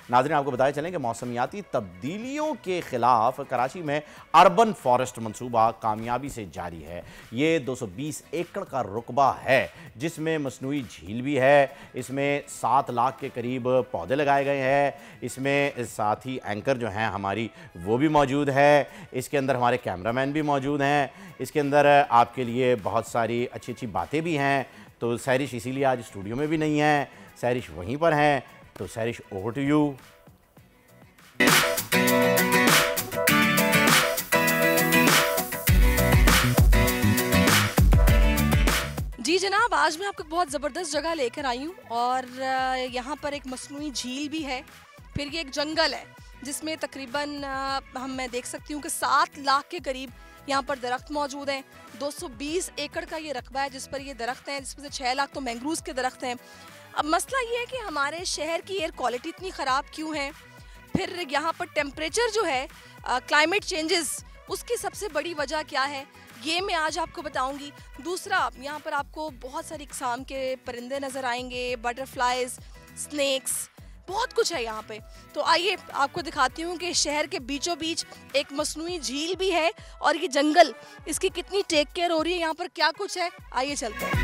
नाज़रीन, आपको बताया चलें कि मौसमियाती तब्दीलियों के खिलाफ कराची में अर्बन फॉरेस्ट मंसूबा कामयाबी से जारी है। ये 220 एकड़ का रुकबा है जिसमें मसनूई झील भी है, इसमें 7 लाख के करीब पौधे लगाए गए हैं, इसमें साथ ही एंकर जो हैं हमारी वो भी मौजूद है, इसके अंदर हमारे कैमरामैन भी मौजूद हैं, इसके अंदर आपके लिए बहुत सारी अच्छी अच्छी बातें भी हैं। तो सैरिश इसीलिए आज स्टूडियो में भी नहीं है, सैरिश वहीं पर हैं। तो सैरिश, ओवर टू यू। जी जनाब, आज मैं आपको बहुत ज़बरदस्त जगह लेकर आई हूँ और यहाँ पर एक मसनूई झील भी है, फिर ये एक जंगल है जिसमें तकरीबन मैं देख सकती हूँ कि 7 लाख के करीब यहाँ पर दरख्त मौजूद हैं। 220 एकड़ का ये रकबा है जिस पर ये दरख्त हैं, जिसमें से 6 लाख तो मैंग्रोव्स के दरख्त हैं। अब मसला ये है कि हमारे शहर की एयर क्वालिटी इतनी ख़राब क्यों है, फिर यहाँ पर टेम्परेचर जो है, क्लाइमेट चेंजेस, उसकी सबसे बड़ी वजह क्या है, ये मैं आज आपको बताऊंगी। दूसरा, यहाँ पर आपको बहुत सारी किस्म के परिंदे नज़र आएंगे, बटरफ्लाइज, स्नेक्स, बहुत कुछ है यहाँ पे। तो आइए आपको दिखाती हूँ कि शहर के बीचों बीच एक मसनूई झील भी है और ये जंगल, इसकी कितनी टेक केयर हो रही है, यहाँ पर क्या कुछ है। आइए चलते हैं।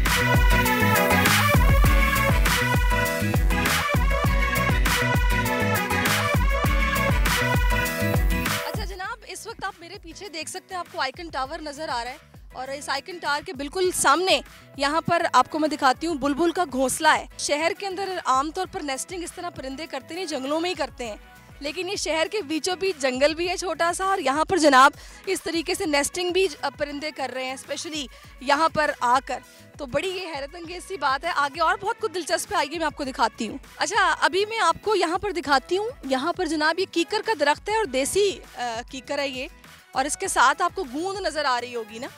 अच्छा जनाब, इस वक्त आप मेरे पीछे देख सकते हैं, आपको आइकन टावर नज़र आ रहा है और इस आइकन टावर के बिल्कुल सामने यहाँ पर आपको मैं दिखाती हूँ बुलबुल का घोंसला है। शहर के अंदर आमतौर पर नेस्टिंग इस तरह परिंदे करते नहीं, जंगलों में ही करते हैं, लेकिन ये शहर के बीचों बीच जंगल भी है छोटा सा और यहाँ पर जनाब इस तरीके से नेस्टिंग भी परिंदे कर रहे हैं, स्पेशली यहाँ पर आकर। तो बड़ी ये हैरत अंगेज सी बात है। आगे और बहुत कुछ दिलचस्प है, आइए मैं आपको दिखाती हूँ। अच्छा, अभी मैं आपको यहाँ पर दिखाती हूँ। यहाँ पर जनाब ये कीकर का दरख्त है और देसी कीकर है ये, और इसके साथ आपको गूंद नज़र आ रही होगी ना,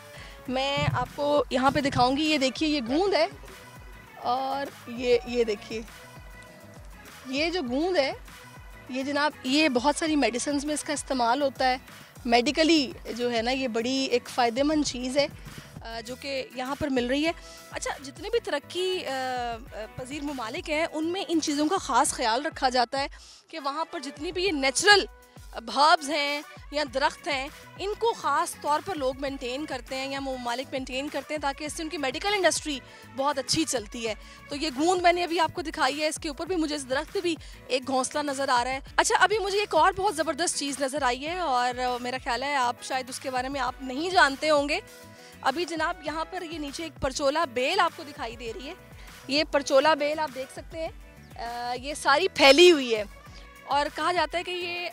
मैं आपको यहाँ पे दिखाऊंगी। ये देखिए, ये गूंद है और ये देखिए, ये जो गूंद है ये जनाब, ये बहुत सारी मेडिसिन्स में इसका इस्तेमाल होता है। मेडिकली जो है ना, ये बड़ी एक फ़ायदेमंद चीज़ है जो कि यहाँ पर मिल रही है। अच्छा, जितने भी तरक्की पजीर ममालिक हैं उनमें इन चीज़ों का ख़ास ख्याल रखा जाता है कि वहाँ पर जितनी भी ये नेचुरल हर्ब्स हैं या दरख्त हैं, इनको ख़ास तौर पर लोग मेंटेन करते हैं या ममालिक मेंटेन करते हैं ताकि इससे उनकी मेडिकल इंडस्ट्री बहुत अच्छी चलती है। तो ये गूंद मैंने अभी आपको दिखाई है, इसके ऊपर भी मुझे इस दरख्त पे भी एक घोंसला नज़र आ रहा है। अच्छा, अभी मुझे एक और बहुत ज़बरदस्त चीज़ नज़र आई है और मेरा ख्याल है आप शायद उसके बारे में आप नहीं जानते होंगे। अभी जनाब यहाँ पर ये नीचे एक परचोला बेल आपको दिखाई दे रही है। ये परचोला बेल आप देख सकते हैं, ये सारी फैली हुई है और कहा जाता है कि ये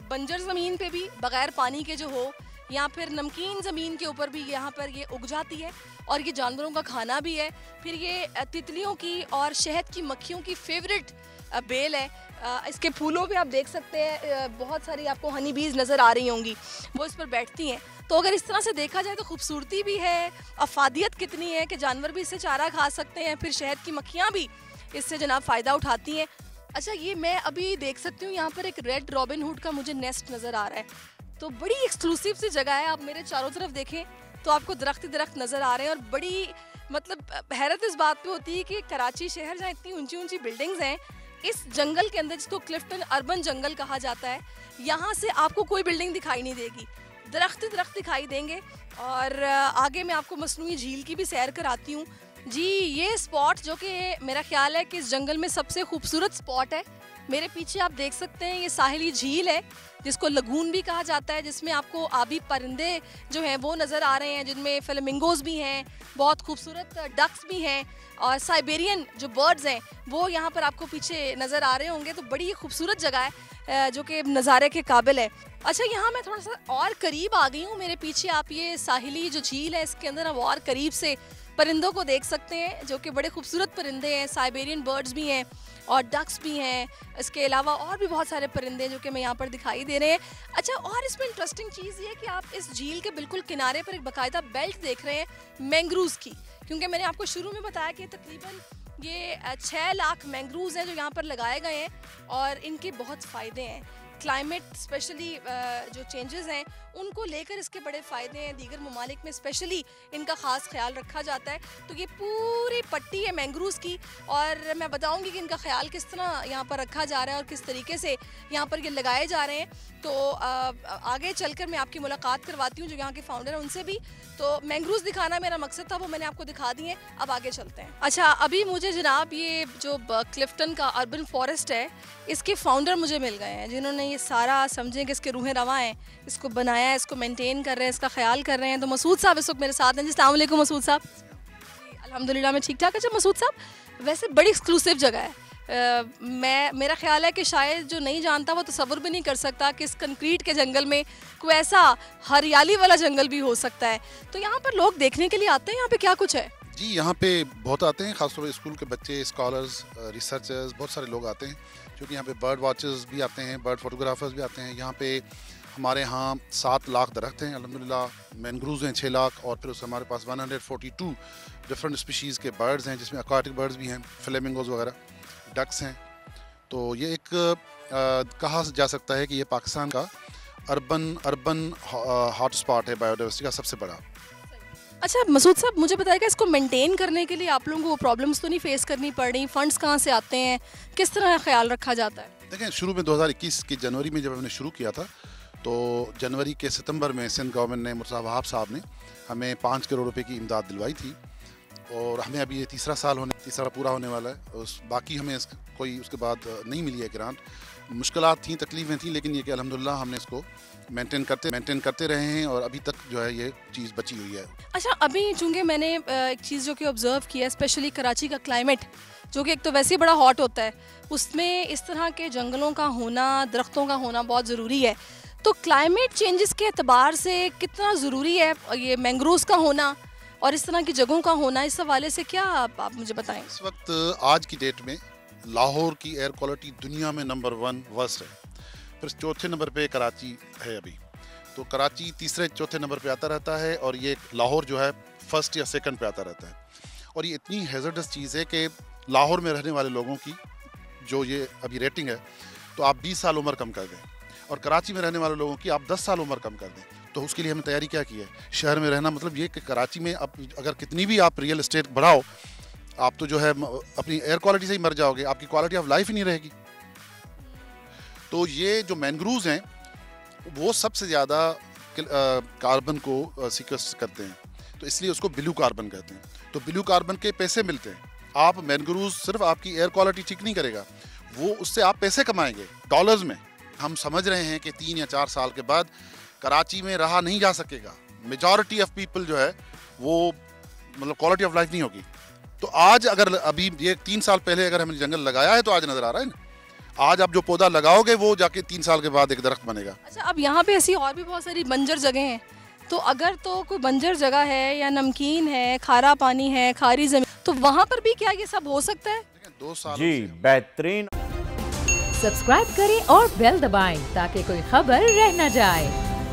बंजर ज़मीन पे भी बग़ैर पानी के जो हो या फिर नमकीन ज़मीन के ऊपर भी यहाँ पर ये उग जाती है और ये जानवरों का खाना भी है। फिर ये तितलियों की और शहद की मक्खियों की फेवरेट बेल है। इसके फूलों पे आप देख सकते हैं बहुत सारी आपको हनी बीज नज़र आ रही होंगी, वो इस पर बैठती हैं। तो अगर इस तरह से देखा जाए तो खूबसूरती भी है, अफादियत कितनी है कि जानवर भी इससे चारा खा सकते हैं, फिर शहद की मक्खियाँ भी इससे जनाब फ़ायदा उठाती हैं। अच्छा, ये मैं अभी देख सकती हूँ यहाँ पर एक रेड रॉबिन हुड का मुझे नेस्ट नज़र आ रहा है। तो बड़ी एक्सक्लूसिव सी जगह है। आप मेरे चारों तरफ देखें तो आपको दरख्त ही दरख्त नज़र आ रहे हैं और बड़ी मतलब हैरत इस बात पे होती है कि कराची शहर जहाँ इतनी ऊंची ऊंची बिल्डिंग्स हैं, इस जंगल के अंदर जिसको क्लिफ्टन अर्बन जंगल कहा जाता है, यहाँ से आपको कोई बिल्डिंग दिखाई नहीं देगी, दरख्त ही दरख्त दिखाई देंगे। और आगे मैं आपको मसनूई झील की भी सैर कराती हूँ। जी, ये स्पॉट जो कि मेरा ख्याल है कि इस जंगल में सबसे खूबसूरत स्पॉट है, मेरे पीछे आप देख सकते हैं, ये साहिली झील है जिसको लगून भी कहा जाता है, जिसमें आपको आबी परिंदे जो हैं वो नज़र आ रहे हैं, जिनमें फ्लेमिंगोज भी हैं, बहुत खूबसूरत डक्स भी हैं और साइबेरियन जो बर्ड्स हैं वो यहाँ पर आपको पीछे नज़र आ रहे होंगे। तो बड़ी खूबसूरत जगह है जो कि नज़ारे के काबिल है। अच्छा, यहाँ मैं थोड़ा सा और करीब आ गई हूँ, मेरे पीछे आप ये साहिली जो झील है इसके अंदर आप और करीब से परिंदों को देख सकते हैं जो कि बड़े खूबसूरत परिंदे हैं, साइबेरियन बर्ड्स भी हैं और डक्स भी हैं। इसके अलावा और भी बहुत सारे परिंदे जो कि मैं यहाँ पर दिखाई दे रहे हैं। अच्छा, और इसमें इंटरेस्टिंग चीज़ ये है कि आप इस झील के बिल्कुल किनारे पर एक बाकायदा बेल्ट देख रहे हैं मैंग्रोव्स की, क्योंकि मैंने आपको शुरू में बताया कि तकरीबन ये 6 लाख मैंग्रोव्स हैं जो यहाँ पर लगाए गए हैं और इनके बहुत फ़ायदे हैं। क्लाइमेट स्पेशली जो चेंजेस हैं उनको लेकर इसके बड़े फ़ायदे हैं। दीगर ममालिक में स्पेशली इनका ख़ास ख्याल रखा जाता है। तो ये पूरी पट्टी है मैंग्रोव्स की, और मैं बताऊंगी कि इनका ख्याल किस तरह यहाँ पर रखा जा रहा है और किस तरीके से यहाँ पर ये लगाए जा रहे हैं। तो आगे चलकर मैं आपकी मुलाकात करवाती हूँ जो यहाँ के फाउंडर हैं उनसे भी। तो मैंग्रोव्स दिखाना मेरा मकसद था, वो मैंने आपको दिखा दिए। अब आगे चलते हैं। अच्छा, अभी मुझे जनाब ये जो क्लिफ्टन का अर्बन फॉरेस्ट है, इसके फाउंडर मुझे मिल गए हैं जिन्होंने ये सारा, समझें कि इसके रूहें रवां हैं, इसको बनाया है, इसको मेंटेन कर रहे हैं, इसका ख्याल कर रहे हैं। तो मसूद साहब इस वक्त मेरे साथ हैं। जी अस्सलाम वालेकुम मसूद साहब। अल्हम्दुलिल्लाह मैं ठीक ठाक। अच्छा मसूद साहब, वैसे बड़ी एक्सक्लूसिव जगह है। मेरा ख्याल है कि शायद जो नहीं जानता वो तसव्वुर भी नहीं कर सकता कि इस कंक्रीट के जंगल में कोई ऐसा हरियाली वाला जंगल भी हो सकता है। तो यहाँ पर लोग देखने के लिए आते हैं, यहाँ पे क्या कुछ है? जी, यहाँ पे बहुत आते हैं, खासतौर पर स्कूल के बच्चे, स्कॉलर्स, रिसर्चर्स, बहुत सारे लोग आते हैं, क्योंकि यहाँ पे बर्ड वॉचर्स भी आते हैं, बर्ड फोटोग्राफर्स भी आते हैं। यहाँ पे हमारे यहाँ 7 लाख दरख्त हैं अल्हम्दुलिल्लाह, मैंग्रोव्स हैं 6 लाख, और फिर उससे हमारे पास 142 डिफरेंट स्पीशीज़ के बर्ड्स हैं, जिसमें एक्वाटिक बर्ड्स भी हैं, फ्लेमिंगोज वगैरह, डक्स हैं। तो ये एक कहा जा सकता है कि ये पाकिस्तान का अर्बन हॉट स्पॉट है, बायोडाइवर्सिटी का सबसे बड़ा। अच्छा मसूद साहब, मुझे बताइएगा इसको मेंटेन करने के लिए आप लोगों को प्रॉब्लम्स तो नहीं फेस करनी पड़ रही? फंड्स कहाँ से आते हैं, किस तरह ख्याल रखा जाता है? देखें, शुरू में 2021 की जनवरी में जब हमने शुरू किया था, तो जनवरी के सितंबर में सिंध गवर्नमेंट ने, मुर्तज़ा वहाब साहब ने हमें 5 करोड़ रुपए की इमदाद दिलवाई थी, और हमें अभी ये तीसरा पूरा होने वाला है। बाकी हमें कोई उसके बाद नहीं मिली है ग्रांट। मुश्किलात थी, तकलीफ़ें थी, लेकिन ये कि अल्हम्दुलिल्लाह हमने इसको मेंटेन करते रहे हैं, और अभी तक जो है ये चीज़ बची हुई है। अच्छा, अभी चूँकि मैंने एक चीज़ जो कि ऑब्ज़र्व किया, स्पेशली कराची का क्लाइमेट जो कि एक तो वैसे ही बड़ा हॉट होता है, उसमें इस तरह के जंगलों का होना, दरख्तों का होना बहुत ज़रूरी है। तो क्लाइमेट चेंजेस के अतबार से कितना ज़रूरी है ये मैंग्रोव्स का होना और इस तरह की जगहों का होना? इस हवाले से क्या आप मुझे बताएं। इस वक्त आज की डेट में लाहौर की एयर क्वालिटी दुनिया में नंबर 1 वर्स्ट है, फिर चौथे नंबर पे कराची है अभी। तो कराची तीसरे चौथे नंबर पे आता रहता है, और ये लाहौर जो है फर्स्ट या सेकंड पे आता रहता है। और ये इतनी हैजर्डस चीज़ है कि लाहौर में रहने वाले लोगों की जो ये अभी रेटिंग है, तो आप 20 साल उम्र कम कर दें, और कराची में रहने वाले लोगों की आप 10 साल उम्र कम कर दें। तो उसके लिए हमने तैयारी क्या की है? शहर में रहना मतलब ये कि कराची में अब अगर कितनी भी आप रियल एस्टेट बढ़ाओ, आप तो जो है अपनी एयर क्वालिटी से ही मर जाओगे, आपकी क्वालिटी ऑफ लाइफ ही नहीं रहेगी। तो ये जो मैंग्रोव्स हैं वो सबसे ज़्यादा कार्बन को सीक्वेस्टर करते हैं, तो इसलिए उसको ब्लू कार्बन कहते हैं। तो ब्लू कार्बन के पैसे मिलते हैं। आप मैंग्रोव्स सिर्फ आपकी एयर क्वालिटी ठीक नहीं करेगा, वो उससे आप पैसे कमाएंगे डॉलर्स में। हम समझ रहे हैं कि 3 या 4 साल के बाद कराची में रहा नहीं जा सकेगा। मेजॉरिटी ऑफ पीपल जो है वो मतलब क्वालिटी ऑफ लाइफ नहीं होगी। तो आज अगर अभी ये 3 साल पहले अगर हमने जंगल लगाया है तो आज नज़र आ रहा है ना, आज आप जो पौधा लगाओगे वो जाके 3 साल के बाद एक दरख्त बनेगा। अच्छा, अब यहाँ पे ऐसी और भी बहुत सारी बंजर जगह हैं, तो अगर तो कोई बंजर जगह है या नमकीन है, खारा पानी है, खारी जमीन, तो वहाँ पर भी क्या ये सब हो सकता है? 2 साल जी बेहतरीन। सब्सक्राइब करें और बेल दबाएं ताकि कोई खबर रह न जाए।